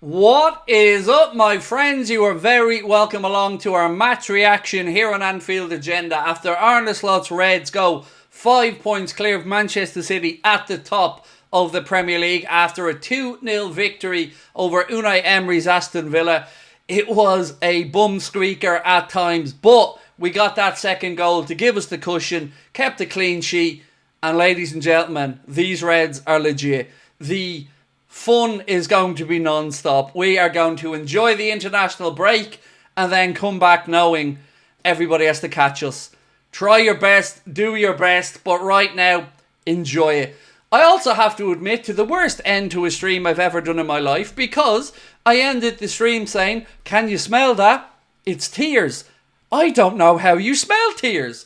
What is up, my friends? You are very welcome along to our match reaction here on Anfield Agenda after Arne Slot's Reds go 5 points clear of Manchester City at the top of the Premier League after a 2-0 victory over Unai Emery's Aston Villa. It was a bum squeaker at times, but we got that second goal to give us the cushion, kept a clean sheet, and ladies and gentlemen, these Reds are legit. The fun is going to be non-stop. We are going to enjoy the international break and then come back knowing everybody has to catch us. Try your best, do your best, but right now, enjoy it. I also have to admit to the worst end to a stream I've ever done in my life, because I ended the stream saying, "Can you smell that? It's tears." I don't know how you smell tears.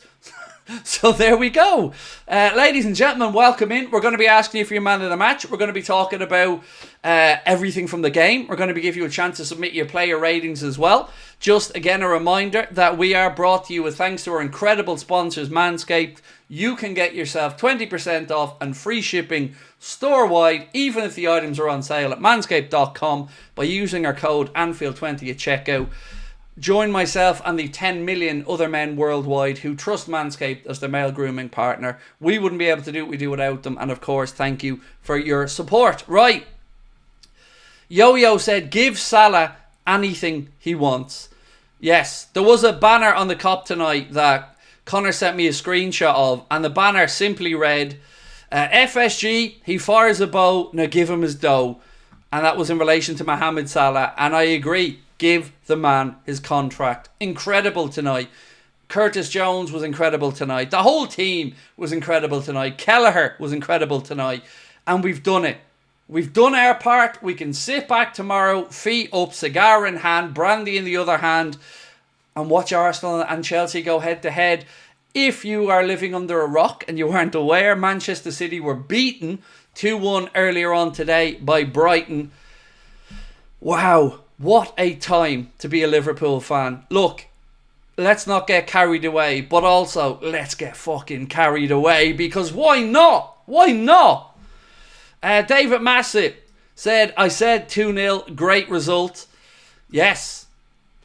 So there we go. Ladies and gentlemen, welcome in. We're going to be asking you for your man of the match. We're going to be talking about everything from the game. We're going to be giving you a chance to submit your player ratings as well. Just again, a reminder that we are brought to you with thanks to our incredible sponsors, Manscaped. You can get yourself 20% off and free shipping store-wide, even if the items are on sale at manscaped.com by using our code Anfield20 at checkout. Join myself and the 10 million other men worldwide who trust Manscaped as their male grooming partner. We wouldn't be able to do what we do without them. And of course, thank you for your support. Right. Yo-Yo said, give Salah anything he wants. Yes, there was a banner on the Cop tonight that Connor sent me a screenshot of. And the banner simply read, FSG, he fires a bow, now give him his dough. And that was in relation to Mohamed Salah. And I agree. Give the man his contract. Incredible tonight. Curtis Jones was incredible tonight. The whole team was incredible tonight. Kelleher was incredible tonight. And we've done it. We've done our part. We can sit back tomorrow, feet up, cigar in hand, brandy in the other hand, and watch Arsenal and Chelsea go head to head. If you are living under a rock and you weren't aware, Manchester City were beaten 2-1 earlier on today by Brighton. Wow. What a time to be a Liverpool fan. Look, let's not get carried away, but also let's get fucking carried away, because why not? Why not? David Massett said, I said 2-0, great result. Yes,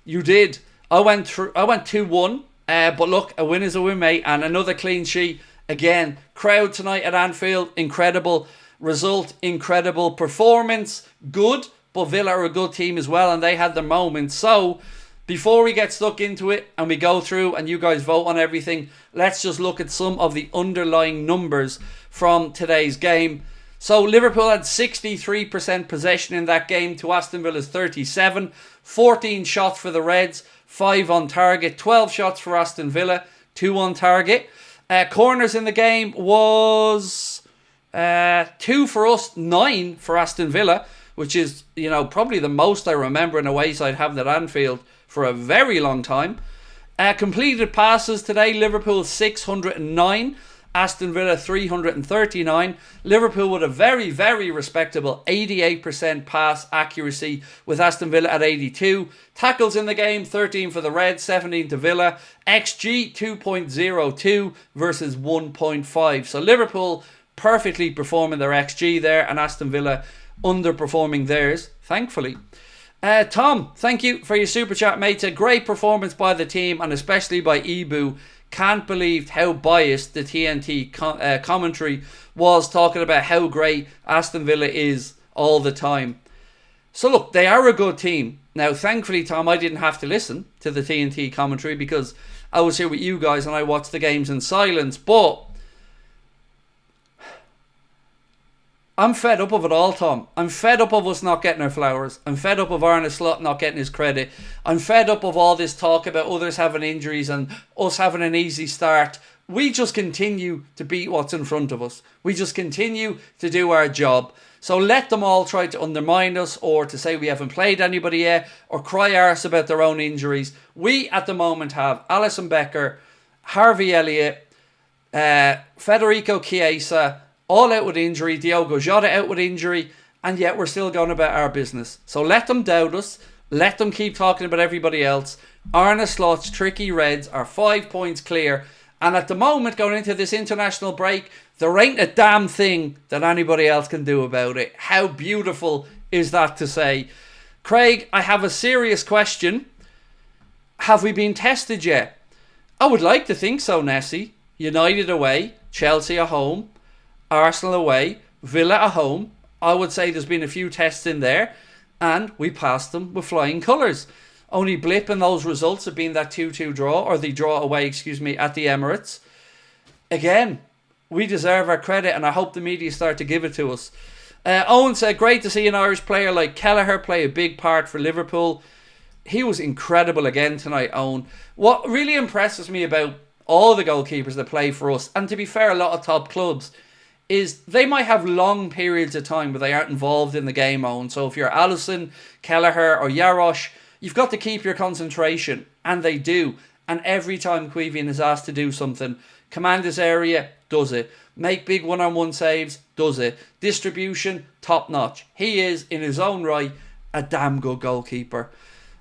you did. I went 2-1, but look, a win is a win, mate, and another clean sheet. Again, crowd tonight at Anfield, incredible result, incredible performance, good. But Villa are a good team as well, and they had their moments. So, before we get stuck into it and we go through and you guys vote on everything, let's just look at some of the underlying numbers from today's game. So, Liverpool had 63% possession in that game to Aston Villa's 37. 14 shots for the Reds, 5 on target. 12 shots for Aston Villa, 2 on target. Corners in the game was 2 for us, 9 for Aston Villa, which is, you know, probably the most I remember in a away side having at Anfield for a very long time. Completed passes today, Liverpool 609, Aston Villa 339. Liverpool with a very, very respectable 88% pass accuracy with Aston Villa at 82. Tackles in the game, 13 for the Reds, 17 to Villa. XG 2.02 versus 1.5. So Liverpool perfectly performing their XG there, and Aston Villa underperforming theirs, thankfully. Tom, thank you for your super chat, mate. A great performance by the team, and especially by Ibu. Can't believe how biased the TNT commentary was, talking about how great Aston Villa is all the time. So look, they are a good team. Now, thankfully, Tom, I didn't have to listen to the TNT commentary because I was here with you guys and I watched the games in silence. But I'm fed up of it all, Tom. I'm fed up of us not getting our flowers. I'm fed up of Arne Slot not getting his credit. I'm fed up of all this talk about others having injuries and us having an easy start. We just continue to beat what's in front of us. We just continue to do our job. So let them all try to undermine us or to say we haven't played anybody yet or cry arse about their own injuries. We at the moment have Alisson Becker, Harvey Elliott, Federico Chiesa, all out with injury, Diogo Jota out with injury, and yet we're still going about our business. So let them doubt us. Let them keep talking about everybody else. Arne Slot's tricky Reds are 5 points clear. And at the moment, going into this international break, there ain't a damn thing that anybody else can do about it. How beautiful is that to say? Craig, I have a serious question. Have we been tested yet? I would like to think so, Nessie. United away, Chelsea at home, Arsenal away, Villa at home. I would say there's been a few tests in there, and we passed them with flying colours. Only blip in those results have been that 2-2 draw, or the draw away, at the Emirates. Again, we deserve our credit, and I hope the media start to give it to us. Owen said, great to see an Irish player like Kelleher play a big part for Liverpool. He was incredible again tonight, Owen. What really impresses me about all the goalkeepers that play for us, and to be fair, a lot of top clubs, is they might have long periods of time where they aren't involved in the game, Owen. So if you're Alisson, Kelleher or Jarosz, you've got to keep your concentration, and they do. And every time Quevian is asked to do something, command this area, does it. Make big one-on-one saves, does it. Distribution, top notch. He is, in his own right, a damn good goalkeeper.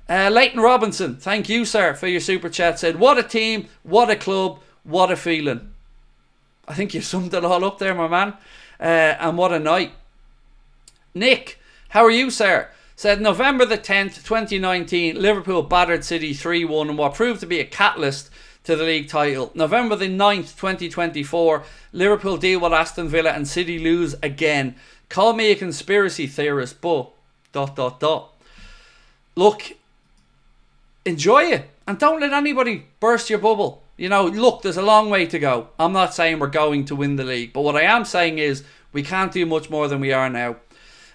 Leighton Robinson, thank you, sir, for your super chat. Said, what a team, what a club, what a feeling. I think you summed it all up there, my man. And what a night. Nick, how are you, sir? Said, November the 10th, 2019, Liverpool battered City 3-1 in what proved to be a catalyst to the league title. November the 9th, 2024, Liverpool deal with Aston Villa and City lose again. Call me a conspiracy theorist, but... ... Look, enjoy it. And don't let anybody burst your bubble. Look, there's a long way to go. I'm not saying we're going to win the league. But what I am saying is we can't do much more than we are now.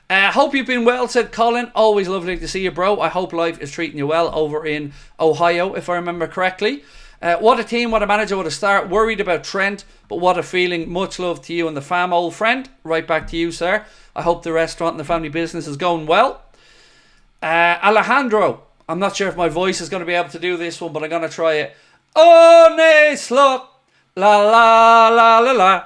Hope you've been well, said Colin. Always lovely to see you, bro. I hope life is treating you well over in Ohio, if I remember correctly. What a team, what a manager, what a start. Worried about Trent, but what a feeling. Much love to you and the fam, old friend. Right back to you, sir. I hope the restaurant and the family business is going well. Alejandro. I'm not sure if my voice is going to be able to do this one, but I'm going to try it. Arne Slot. La la la la la.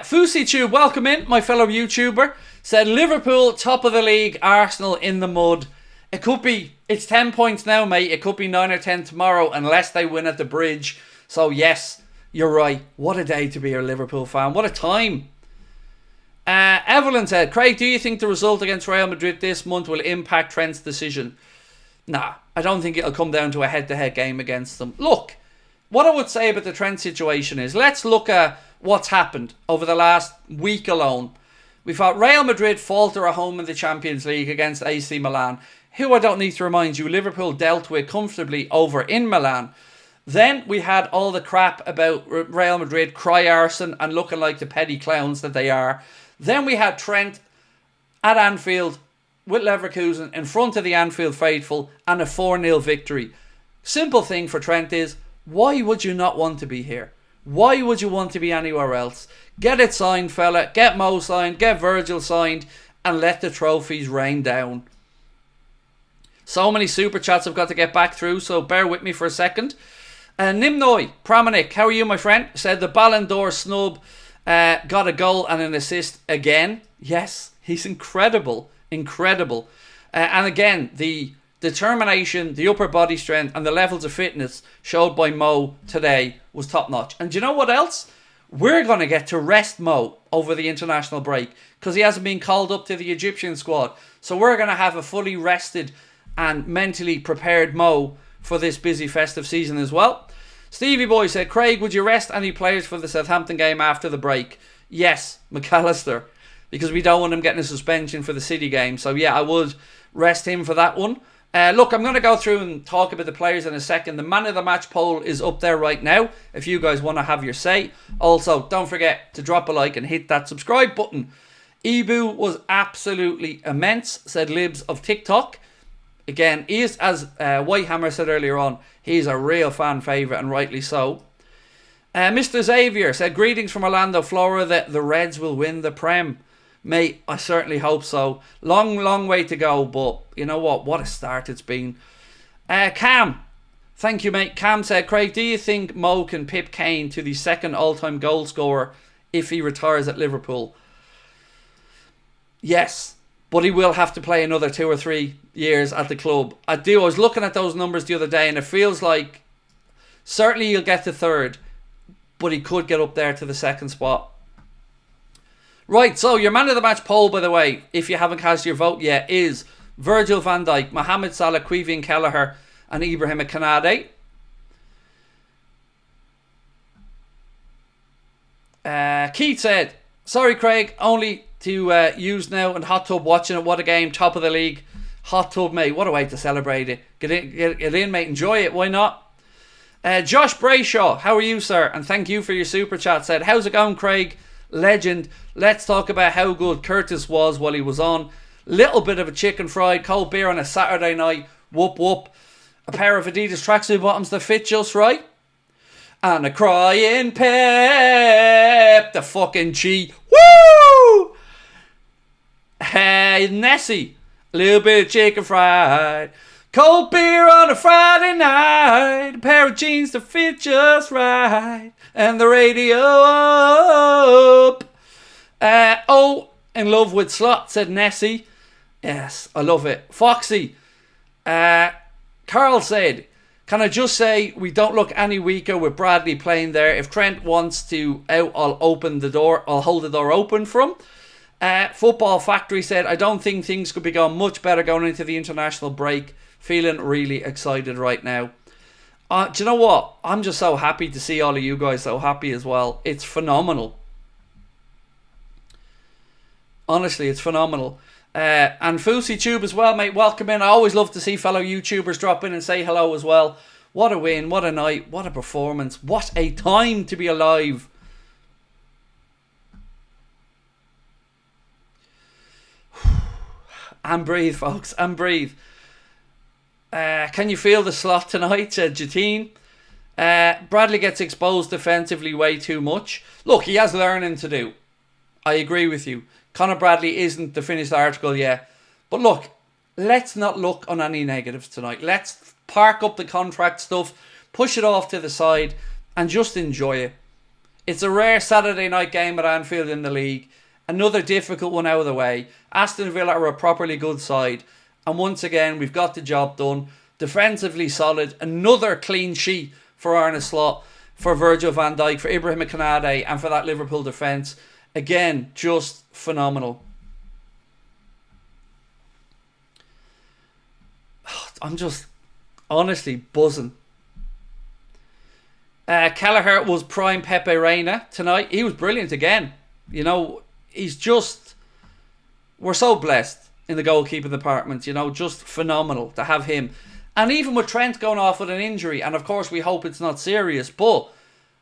FusiTube, welcome in, my fellow YouTuber. Said Liverpool, top of the league, Arsenal in the mud. It could be, it's 10 points now, mate. It could be 9 or 10 tomorrow, unless they win at the bridge. So, yes, you're right. What a day to be a Liverpool fan. What a time. Evelyn said, Craig, do you think the result against Real Madrid this month will impact Trent's decision? Nah, I don't think it'll come down to a head-to-head game against them. Look, what I would say about the Trent situation is, let's look at what's happened over the last week alone. We've had Real Madrid falter at home in the Champions League against AC Milan, who I don't need to remind you, Liverpool dealt with comfortably over in Milan. Then we had all the crap about Real Madrid cry arson and looking like the petty clowns that they are. Then we had Trent at Anfield with Leverkusen in front of the Anfield faithful and a 4-0 victory. Simple thing for Trent is, why would you not want to be here? Why would you want to be anywhere else? Get it signed, fella. Get Mo signed. Get Virgil signed. And let the trophies rain down. So many super chats I've got to get back through, so bear with me for a second. Nimnoy Pramanik, how are you, my friend? Said the Balon d'Or snub got a goal and an assist again. Yes, he's incredible. Incredible. And again, the determination, the upper body strength and the levels of fitness showed by Mo today was top notch. And do you know what else? We're going to get to rest Mo over the international break because he hasn't been called up to the Egyptian squad. So we're going to have a fully rested and mentally prepared Mo for this busy festive season as well. Stevie Boy said, Craig, would you rest any players for the Southampton game after the break? Yes, McAllister, because we don't want him getting a suspension for the City game. So yeah, I would rest him for that one. Look, I'm going to go through and talk about the players in a second. The man of the match poll is up there right now if you guys want to have your say. Also, don't forget to drop a like and hit that subscribe button. Ibu was absolutely immense, said Libs of TikTok. Again, he is, as Whitehammer said earlier on, he's a real fan favourite and rightly so. Mr. Xavier said, greetings from Orlando, Florida. The Reds will win the Prem. Mate, I certainly hope so. Long way to go, but you know what? What a start it's been. Cam, thank you, mate. Cam said, Craig, do you think Mo can pip Kane to the second all-time goal scorer if he retires at Liverpool? Yes, but he will have to play another 2 or 3 years at the club. I was looking at those numbers the other day and it feels like certainly he'll get to third, but he could get up there to the second spot. Right, so your man of the match poll, by the way, if you haven't cast your vote yet, is Virgil van Dijk, Mohamed Salah, Queevy and Kelleher, and Ibrahim Kanade. Keith said, sorry Craig, only to use now and hot tub watching it. What a game, top of the league. Hot tub, mate, what a way to celebrate it. Get in, mate, enjoy it, why not? Josh Brayshaw, how are you, sir? And thank you for your super chat. Said, how's it going, Craig? Legend. Let's talk about how good Curtis was while he was on. Little bit of a chicken fried, cold beer on a Saturday night. Whoop whoop. A pair of Adidas tracksuit bottoms that fit just right. And a crying Pep, the fucking G. Woo! Hey, Nessie. A little bit of chicken fried. Cold beer on a Friday night. A pair of jeans to fit just right. And the radio up. Oh, in love with Slot, said Nessie. Yes, I love it. Foxy. Carl said, can I just say we don't look any weaker with Bradley playing there. If Trent wants to out, I'll open the door. I'll hold the door open for him. Football Factory said, I don't think things could be going much better going into the international break. Feeling really excited right now. Do you know what? I'm just so happy to see all of you guys so happy as well. It's phenomenal. Honestly, it's phenomenal. And Fousey Tube as well, mate. Welcome in. I always love to see fellow YouTubers drop in and say hello as well. What a win. What a night. What a performance. What a time to be alive. And breathe, folks. And breathe. Can you feel the Slot tonight? Said Jatine. Bradley gets exposed defensively way too much. Look, he has learning to do. I agree with you. Conor Bradley isn't the finished article yet. But look, let's not look on any negatives tonight. Let's park up the contract stuff, push it off to the side, and just enjoy it. It's a rare Saturday night game at Anfield in the league. Another difficult one out of the way. Aston Villa are a properly good side. And once again, we've got the job done. Defensively solid. Another clean sheet for Arne Slot, for Virgil van Dijk, for Ibrahim Kanade, and for that Liverpool defence. Again, just phenomenal. I'm just honestly buzzing. Kelleher was prime Pepe Reina tonight. He was brilliant again. You know, he's just... We're so blessed in the goalkeeping department. You know, just phenomenal to have him. And even with Trent going off with an injury, and of course we hope it's not serious, but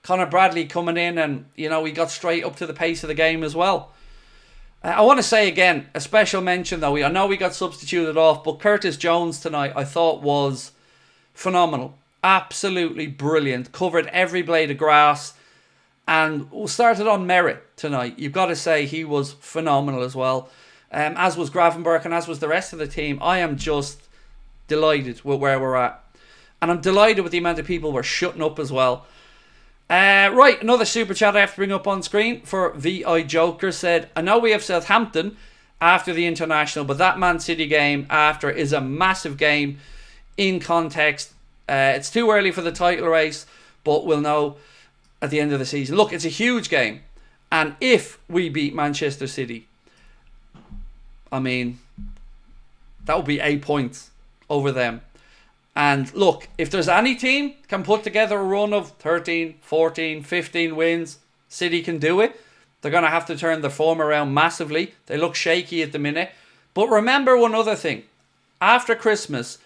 Conor Bradley coming in and, you know, he got straight up to the pace of the game as well. I want to say again, a special mention though. I know we got substituted off, but Curtis Jones tonight I thought was phenomenal. Absolutely brilliant. Covered every blade of grass and started on merit tonight. You've got to say he was phenomenal as well. As was Gravenberch and as was the rest of the team. I am just delighted with where we're at. And I'm delighted with the amount of people we're shutting up as well. Right, another super chat I have to bring up on screen for VI Joker said, I know we have Southampton after the international, but that Man City game after is a massive game in context. It's too early for the title race, but we'll know at the end of the season. Look, it's a huge game. And if we beat Manchester City, I mean, that would be 8 points over them. And look, if there's any team can put together a run of 13, 14, 15 wins, City can do it. They're going to have to turn their form around massively. They look shaky at the minute. But remember one other thing. After Christmas,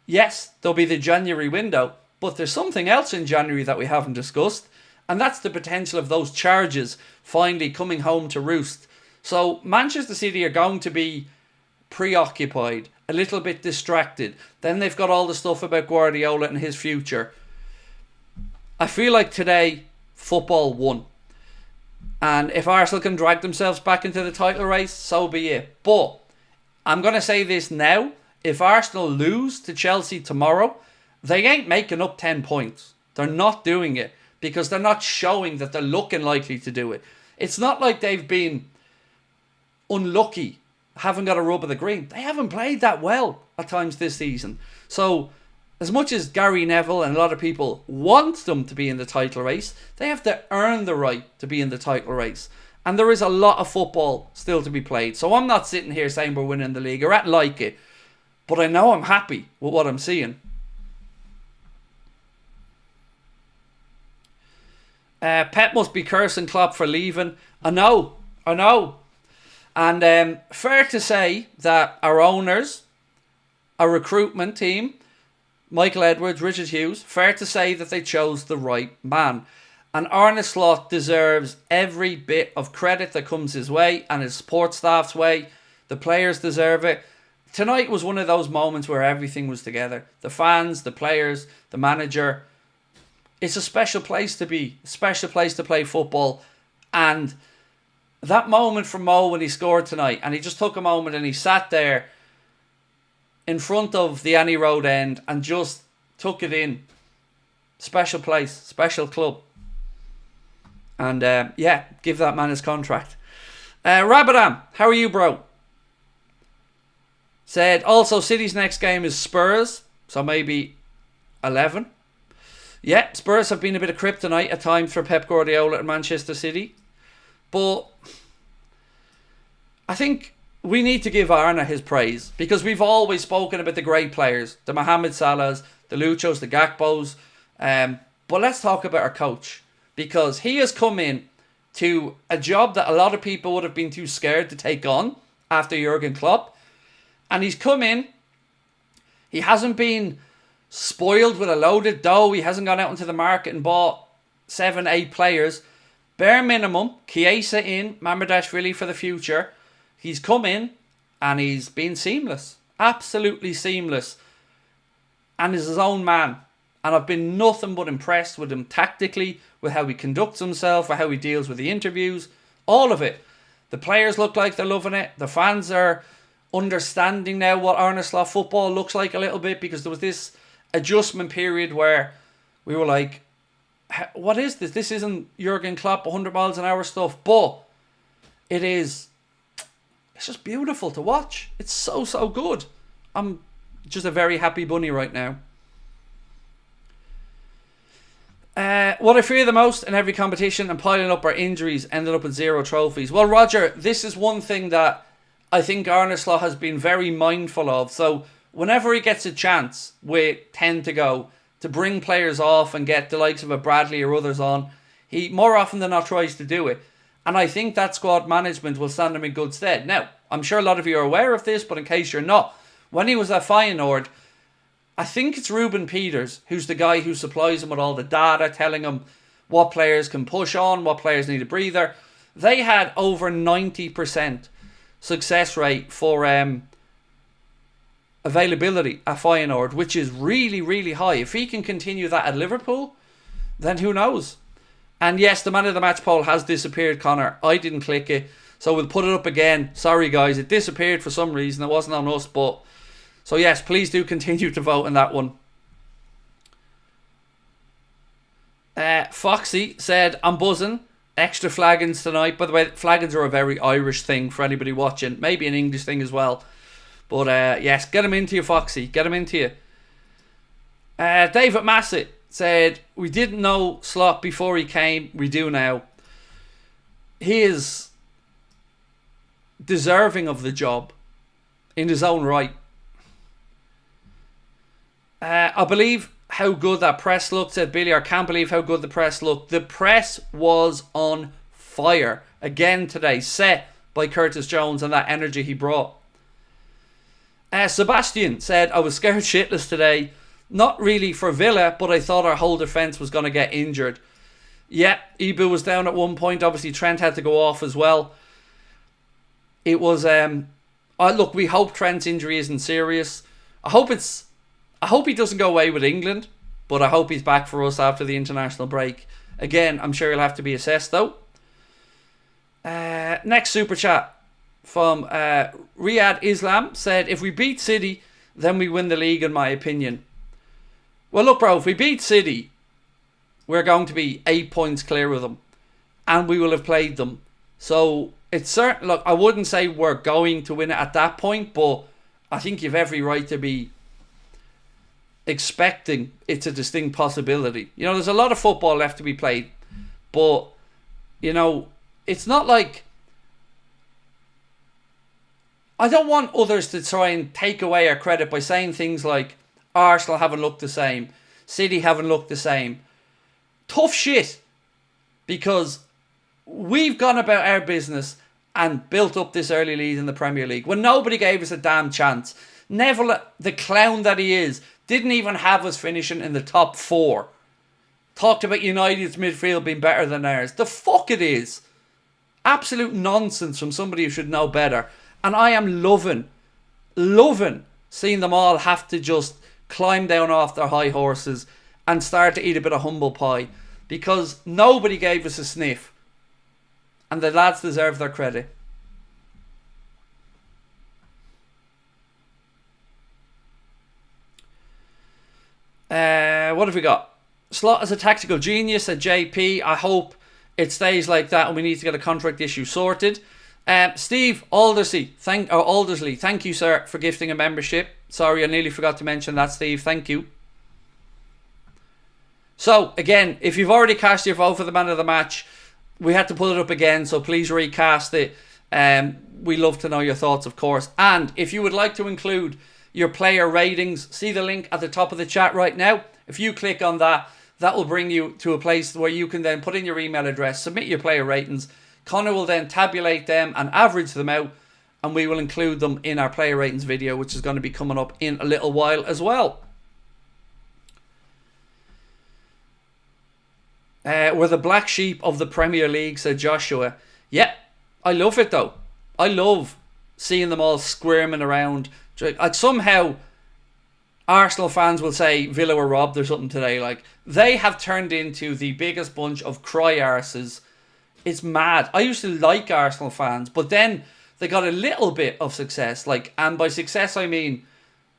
yes, there'll be the January window, but there's something else in January that we haven't discussed. And that's the potential of those charges finally coming home to roost. So Manchester City are going to be preoccupied, a little bit distracted. Then they've got all the stuff about Guardiola and his future. I feel like today, football won. And if Arsenal can drag themselves back into the title race, so be it. But I'm going to say this now. If Arsenal lose to Chelsea tomorrow, they ain't making up 10 points. They're not doing it because they're not showing that they're looking likely to do it. It's not like they've been unlucky, haven't got a rub of the green. They haven't played that well at times this season. So as much as Gary Neville and a lot of people want them to be in the title race, they have to earn the right to be in the title race. And there is a lot of football still to be played. So I'm not sitting here saying we're winning the league. I don't like it. But I know I'm happy with what I'm seeing. Pep must be cursing Klopp for leaving. I know. And fair to say that our owners, our recruitment team, Michael Edwards, Richard Hughes, fair to say that they chose the right man. And Arne Slot deserves every bit of credit that comes his way and his support staff's way. The players deserve it. Tonight was one of those moments where everything was together. The fans, the players, the manager. It's a special place to be. A special place to play football. And that moment from Mo when he scored tonight, and he just took a moment and he sat there in front of the Annie Road end and just took it in. Special place, special club. And give that man his contract. Rabadam, how are you, bro? Said, also City's next game is Spurs, so maybe 11. Yeah, Spurs have been a bit of kryptonite at times for Pep Guardiola at Manchester City. But I think we need to give Arne his praise, because we've always spoken about the great players, the Mohamed Salahs, the Luchos, the Gakpos. But let's talk about our coach, because he has come in to a job that a lot of people would have been too scared to take on after Jurgen Klopp. And he's come in. He hasn't been spoiled with a loaded dough. He hasn't gone out into the market and bought 7-8 players. Bare minimum, Chiesa in, Mamardashvili for the future. He's come in and he's been seamless. Absolutely seamless. And is his own man. And I've been nothing but impressed with him tactically, with how he conducts himself, with how he deals with the interviews. All of it. The players look like they're loving it. The fans are understanding now what Arne Slot football looks like a little bit, because there was this adjustment period where we were like, what is this? This isn't Jurgen Klopp 100 miles an hour stuff, but it's just beautiful to watch. It's so good. I'm just a very happy bunny right now. What I fear the most in every competition and piling up our injuries ended up with 0 trophies. Well, Roger, this is one thing that I think Arne Slot has been very mindful of. So whenever he gets a chance with 10 to go to bring players off and get the likes of a Bradley or others on, he more often than not tries to do it. And I think that squad management will stand him in good stead. Now, I'm sure a lot of you are aware of this, but in case you're not, when he was at Feyenoord, I think it's Ruben Peters who's the guy who supplies him with all the data, telling him what players can push on, what players need a breather. They had over 90% success rate for availability at Feyenoord, which is really, really high. If he can continue that at Liverpool, then who knows? And yes, the man of the match poll has disappeared, Connor. I didn't click it, so we'll put it up again. Sorry guys, it disappeared for some reason. It wasn't on us, but so yes, please do continue to vote on that one. Foxy said, I'm buzzing. Extra flagons tonight. By the way, flagons are a very Irish thing for anybody watching. Maybe an English thing as well. But yes, get them into you, Foxy. Get them into you. David Massett said, we didn't know Slot before he came. We do now. He is deserving of the job in his own right. I believe how good that press looked, said Billy. I can't believe how good the press looked. The press was on fire again today, set by Curtis Jones and that energy he brought. Sebastian said, I was scared shitless today. Not really for Villa, but I thought our whole defence was going to get injured. Yeah, Ibu was down at one point. Obviously, Trent had to go off as well. It was... look, we hope Trent's injury isn't serious. I hope he doesn't go away with England, but I hope he's back for us after the international break. Again, I'm sure he'll have to be assessed though. Next super chat from Riyadh Islam said, if we beat City, then we win the league in my opinion. Well look bro, if we beat City, we're going to be 8 points clear of them. And we will have played them. So it's certain, look, I wouldn't say we're going to win it at that point, but I think you've every right to be expecting it's a distinct possibility. You know, there's a lot of football left to be played, but you know, it's not like... I don't want others to try and take away our credit by saying things like Arsenal haven't looked the same, City haven't looked the same. Tough shit. Because we've gone about our business and built up this early lead in the Premier League when nobody gave us a damn chance. Neville, the clown that he is, didn't even have us finishing in the top 4. Talked about United's midfield being better than ours. The fuck it is. Absolute nonsense from somebody who should know better. And I am loving seeing them all have to just climb down off their high horses and start to eat a bit of humble pie. Because nobody gave us a sniff. And the lads deserve their credit. What have we got? Slot is a tactical genius at JP. I hope it stays like that and we need to get a contract issue sorted. Steve Aldersley, thank you, sir, for gifting a membership. Sorry, I nearly forgot to mention that, Steve. Thank you. So, again, if you've already cast your vote for the man of the match, we had to put it up again, so please recast it. We love to know your thoughts, of course. And if you would like to include your player ratings, see the link at the top of the chat right now. If you click on that, that will bring you to a place where you can then put in your email address, submit your player ratings. Connor will then tabulate them and average them out, and we will include them in our player ratings video, which is going to be coming up in a little while as well. We're the black sheep of the Premier League, said Joshua. Yeah, I love it though. I love seeing them all squirming around. Like, somehow Arsenal fans will say Villa were robbed or something today. Like, they have turned into the biggest bunch of cry arses. It's mad. I used to like Arsenal fans, but then they got a little bit of success. Like, and by success I mean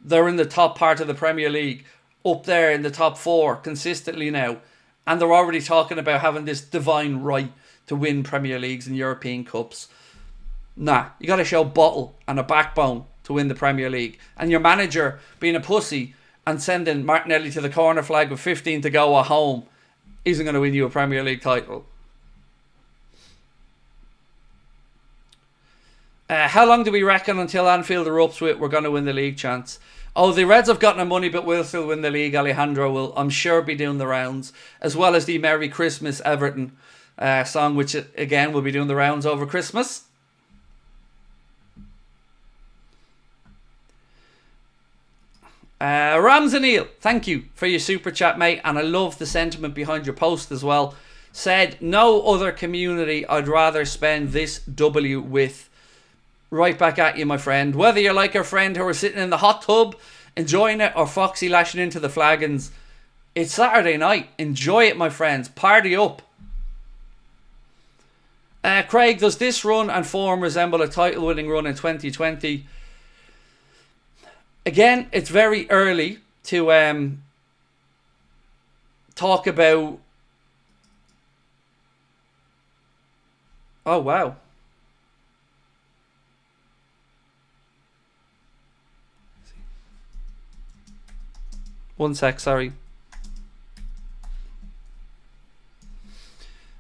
they're in the top part of the Premier League, up there in the top 4 consistently now. And they're already talking about having this divine right to win Premier Leagues and European Cups. Nah, you got to show bottle and a backbone to win the Premier League. And your manager being a pussy and sending Martinelli to the corner flag with 15 to go at home isn't going to win you a Premier League title. How long do we reckon until Anfield erupts with we're going to win the league chance? Oh, the Reds have got no money but will still win the league. Alejandro will, I'm sure, be doing the rounds. As well as the Merry Christmas Everton song, which again will be doing the rounds over Christmas. Ramsey, thank you for your super chat, mate. And I love the sentiment behind your post as well. Said, no other community I'd rather spend this W with. Right back at you, my friend. Whether you're like our friend who are sitting in the hot tub enjoying it, or Foxy lashing into the flagons, it's Saturday night. Enjoy it, my friends. Party up. Craig, does this run and form resemble a title-winning run in 2020? Again, it's very early to talk about... Oh, wow. One sec, sorry.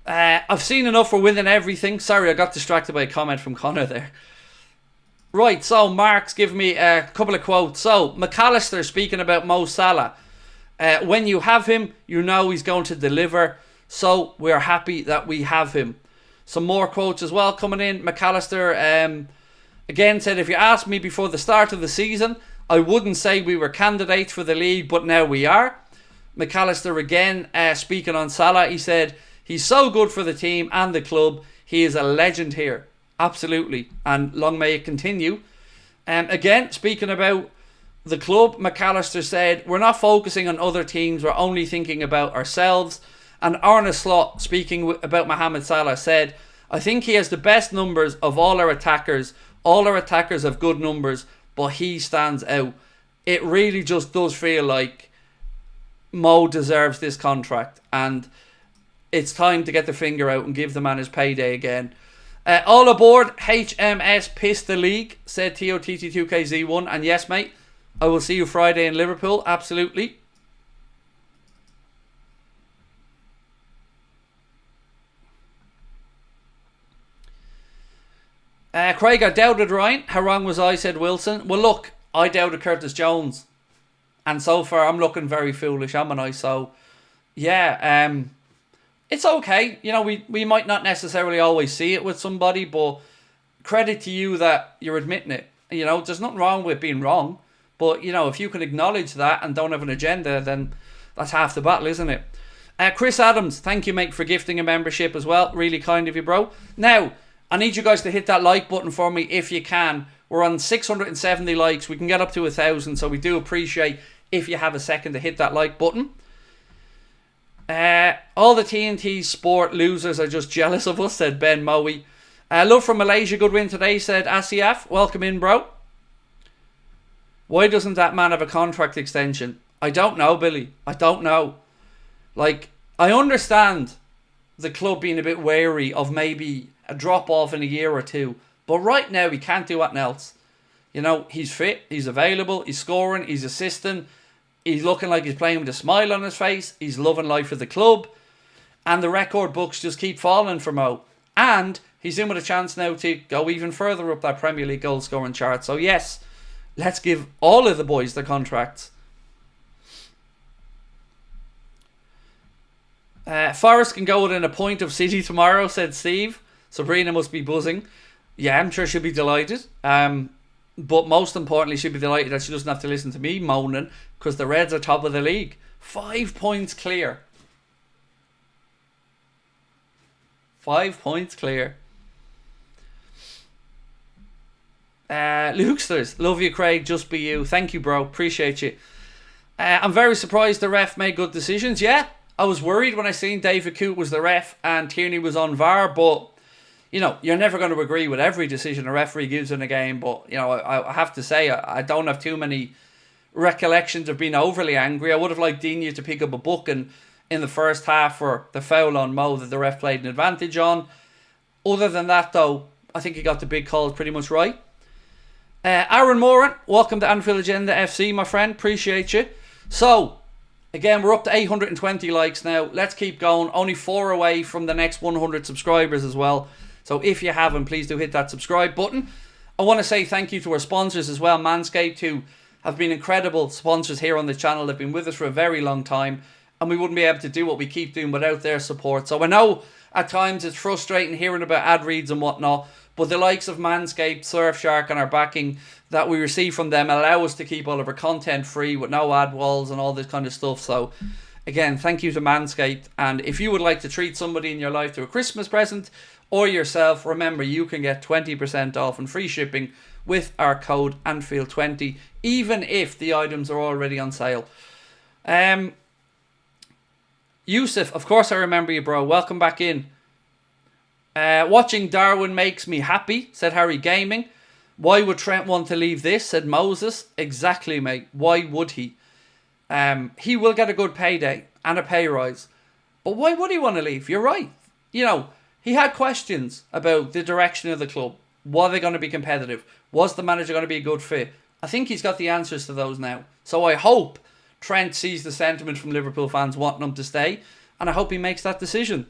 I've seen enough for winning everything. Sorry, I got distracted by a comment from Connor there. Right, so Mark's giving me a couple of quotes. So, McAllister speaking about Mo Salah. When you have him, you know he's going to deliver. So, we're happy that we have him. Some more quotes as well coming in. McAllister again said, if you asked me before the start of the season, I wouldn't say we were candidates for the league, but now we are. McAllister again speaking on Salah. He said, he's so good for the team and the club. He is a legend here. Absolutely. And long may it continue. Again, speaking about the club, McAllister said, we're not focusing on other teams. We're only thinking about ourselves. And Arne Slot, speaking about Mohamed Salah, said, I think he has the best numbers of all our attackers. All our attackers have good numbers, but he stands out. It really just does feel like Mo deserves this contract, and it's time to get the finger out and give the man his payday again. All aboard HMS Piss the League, said TOTT2KZ1. And yes, mate, I will see you Friday in Liverpool. Absolutely. Craig, I doubted Ryan. How wrong was I, said Wilson. Well, look, I doubted Curtis Jones. And so far, I'm looking very foolish, haven't I? So, yeah, it's okay. You know, we might not necessarily always see it with somebody, but credit to you that you're admitting it. You know, there's nothing wrong with being wrong. But, you know, if you can acknowledge that and don't have an agenda, then that's half the battle, isn't it? Chris Adams, thank you, mate, for gifting a membership as well. Really kind of you, bro. Now, I need you guys to hit that like button for me if you can. We're on 670 likes. We can get up to 1,000, so we do appreciate if you have a second to hit that like button. All the TNT Sport losers are just jealous of us, said Ben Moe. Love from Malaysia, good win today, said Asiaf. Welcome in, bro. Why doesn't that man have a contract extension? I don't know, Billy. I don't know. Like, I understand the club being a bit wary of maybe a drop-off in a year or two. But right now, he can't do anything else. You know, he's fit, he's available, he's scoring, he's assisting. He's looking like he's playing with a smile on his face. He's loving life at the club. And the record books just keep falling for Mo. And he's in with a chance now to go even further up that Premier League goal-scoring chart. So yes, let's give all of the boys their contracts. Forest can go within a point of City tomorrow, said Steve. Sabrina must be buzzing. Yeah, I'm sure she'll be delighted. But most importantly, she'll be delighted that she doesn't have to listen to me moaning because the Reds are top of the league. 5 points clear. 5 points clear. Lukesters, love you, Craig. Just be you. Thank you, bro. Appreciate you. I'm very surprised the ref made good decisions. Yeah, I was worried when I seen David Coote was the ref and Tierney was on VAR, but you know, you're never going to agree with every decision a referee gives in a game. But you know, I have to say I don't have too many recollections of being overly angry. I would have liked Dina to pick up a booking in the first half for the foul on Mo that the ref played an advantage on. Other than that, though, I think he got the big calls pretty much right. Aaron Moran, welcome to Anfield Agenda FC, my friend. Appreciate you. So, again, we're up to 820 likes now. Let's keep going. Only 4 away from the next 100 subscribers as well. So if you haven't, please do hit that subscribe button. I want to say thank you to our sponsors as well. Manscaped, who have been incredible sponsors here on the channel. They've been with us for a very long time. And we wouldn't be able to do what we keep doing without their support. So I know at times it's frustrating hearing about ad reads and whatnot. But the likes of Manscaped, Surfshark and our backing that we receive from them allow us to keep all of our content free with no ad walls and all this kind of stuff. So again, thank you to Manscaped. And if you would like to treat somebody in your life to a Christmas present or yourself, remember you can get 20% off and free shipping with our code Anfield20, even if the items are already on sale. Yusuf, of course I remember you, bro. Welcome back in. Watching Darwin makes me happy, said Harry Gaming. Why would Trent want to leave this, said Moses. Exactly, mate. Why would he? He will get a good payday and a pay rise. But why would he want to leave? You're right. You know, he had questions about the direction of the club. Were they going to be competitive? Was the manager going to be a good fit? I think he's got the answers to those now. So I hope Trent sees the sentiment from Liverpool fans wanting him to stay. And I hope he makes that decision.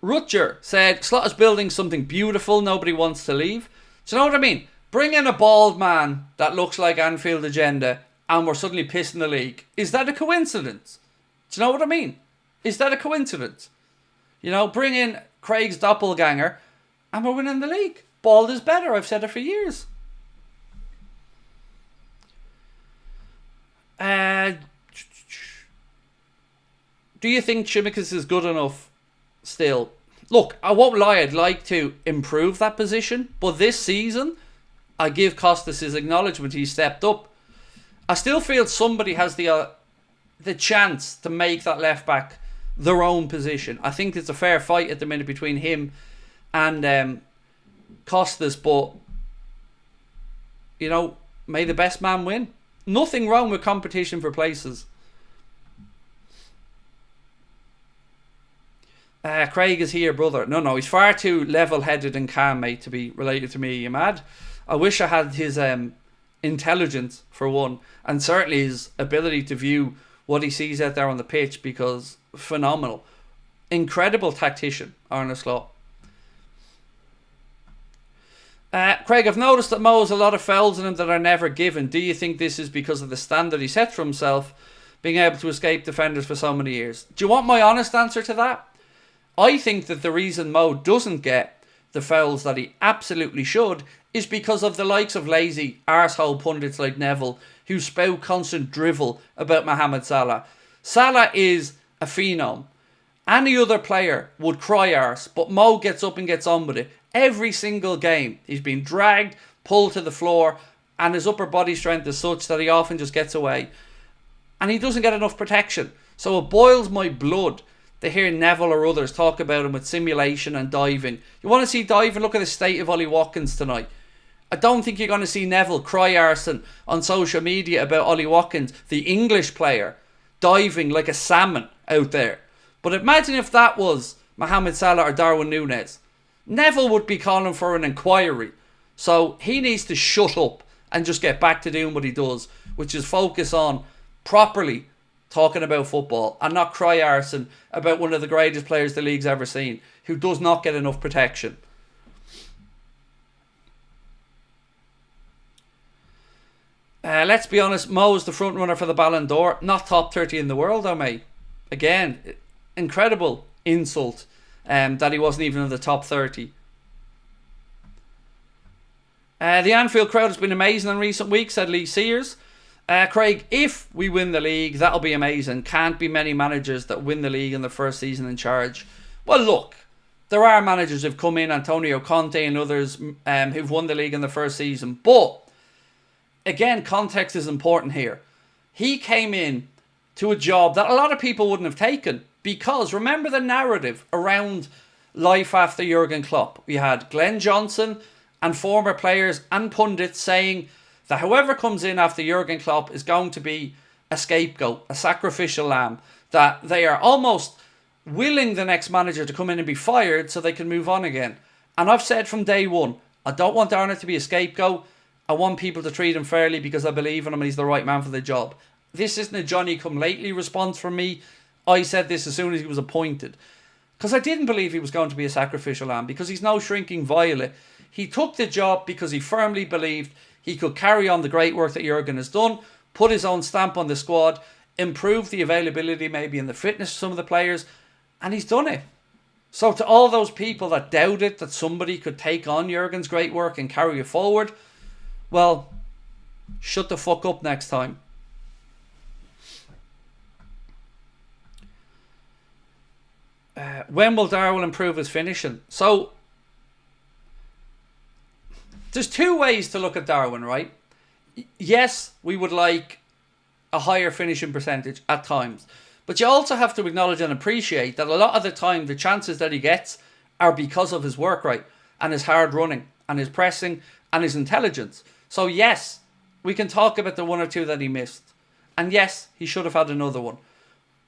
Rutger said, Slot is building something beautiful. Nobody wants to leave. Do you know what I mean? Bring in a bald man that looks like Anfield Agenda and we're suddenly pissing the league. Is that a coincidence? Do you know what I mean? Is that a coincidence? You know, bring in Craig's doppelganger and we're winning the league. Bald is better. I've said it for years. Do you think Tsimikas is good enough still? Look, I won't lie, I'd like to improve that position, but this season, I give Costas his acknowledgement. He stepped up. I still feel somebody has the chance to make that left back their own position. I think it's a fair fight at the minute between him and Costas, but you know, may the best man win. Nothing wrong with competition for places. Craig is here, brother. No, he's far too level-headed and calm, mate, to be related to me. You mad? I wish I had his intelligence, for one, and certainly his ability to view what he sees out there on the pitch, because phenomenal. Incredible tactician, Arne Slot. Craig, I've noticed that Mo has a lot of fouls in him that are never given. Do you think this is because of the standard he set for himself, being able to escape defenders for so many years? Do you want my honest answer to that? I think that the reason Mo doesn't get the fouls that he absolutely should is because of the likes of lazy arsehole pundits like Neville who spout constant drivel about Mohamed Salah. Salah is a phenom. Any other player would cry arse, but Mo gets up and gets on with it. Every single game, he's been dragged, pulled to the floor, and his upper body strength is such that he often just gets away. And he doesn't get enough protection. So it boils my blood to hear Neville or others talk about him with simulation and diving. You want to see diving? Look at the state of Ollie Watkins tonight. I don't think you're going to see Neville cry arson on social media about Ollie Watkins, the English player, diving like a salmon out there. But imagine if that was Mohamed Salah or Darwin Núñez. Neville would be calling for an inquiry. So he needs to shut up and just get back to doing what he does, which is focus on properly talking about football and not cry arson about one of the greatest players the league's ever seen, who does not get enough protection. Let's be honest, Mo's the front runner for the Balon d'Or, not top 30 in the world though, mate. Again, incredible insult that he wasn't even in the top 30. The Anfield crowd has been amazing in recent weeks, said Lee Sears. Craig, if we win the league, that'll be amazing. Can't be many managers that win the league in their first season in charge. Well, look, there are managers who've come in, Antonio Conte and others, who've won the league in the first season. But, again, context is important here. He came in to a job that a lot of people wouldn't have taken. Because remember the narrative around life after Jurgen Klopp. We had Glenn Johnson and former players and pundits saying that whoever comes in after Jurgen Klopp is going to be a scapegoat, a sacrificial lamb. That they are almost willing the next manager to come in and be fired so they can move on again. And I've said from day one, I don't want Arne to be a scapegoat. I want people to treat him fairly because I believe in him and he's the right man for the job. This isn't a Johnny-come-lately response from me. I said this as soon as he was appointed. Because I didn't believe he was going to be a sacrificial lamb. Because he's no shrinking violet. He took the job because he firmly believed he could carry on the great work that Jurgen has done. Put his own stamp on the squad. Improve the availability maybe and the fitness of some of the players. And he's done it. So to all those people that doubted that somebody could take on Jurgen's great work and carry it forward. Well, shut the fuck up next time. When will Darwin improve his finishing? So, there's two ways to look at Darwin, right? Yes, we would like a higher finishing percentage at times. But you also have to acknowledge and appreciate that a lot of the time the chances that he gets are because of his work rate and his hard running and his pressing and his intelligence. So yes, we can talk about the one or two that he missed. And yes, he should have had another one.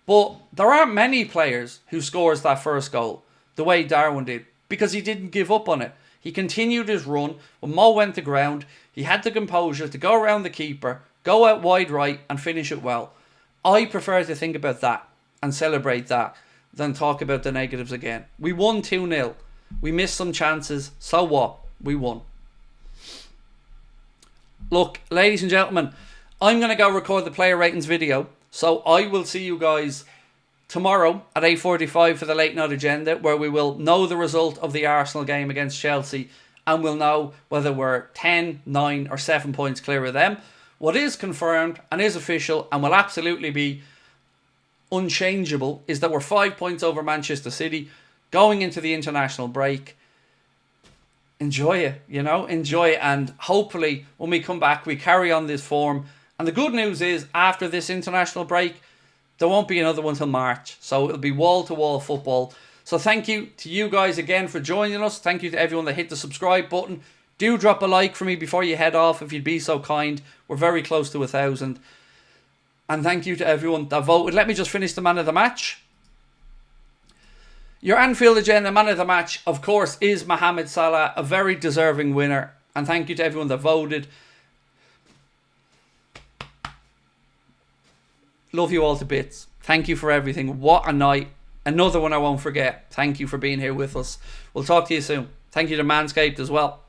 But there aren't many players who scores that first goal the way Darwin did, because he didn't give up on it. He continued his run. When Mo went to ground, he had the composure to go around the keeper, go out wide right and finish it well. I prefer to think about that and celebrate that than talk about the negatives again. We won 2-0. We missed some chances. So what? We won. Look, ladies and gentlemen, I'm going to go record the player ratings video. So I will see you guys tomorrow at 8:45 for the late night agenda, where we will know the result of the Arsenal game against Chelsea and we'll know whether we're 10, 9 or 7 points clear of them. What is confirmed and is official and will absolutely be unchangeable is that we're 5 points over Manchester City going into the international break. Enjoy it, enjoy it, and hopefully when we come back we carry on this form. And the good news is, after this international break, there won't be another one till March. So it'll be wall-to-wall football. So thank you to you guys again for joining us. Thank you to everyone that hit the subscribe button. Do drop a like for me before you head off, if you'd be so kind. We're very close to 1,000. And thank you to everyone that voted. Let me just finish the man of the match. Your Anfield Agenda man of the match, of course, is Mohamed Salah, a very deserving winner. And thank you to everyone that voted. Love you all to bits. Thank you for everything. What a night. another one I won't forget. Thank you for being here with us. We'll talk to you soon. Thank you to Manscaped as well.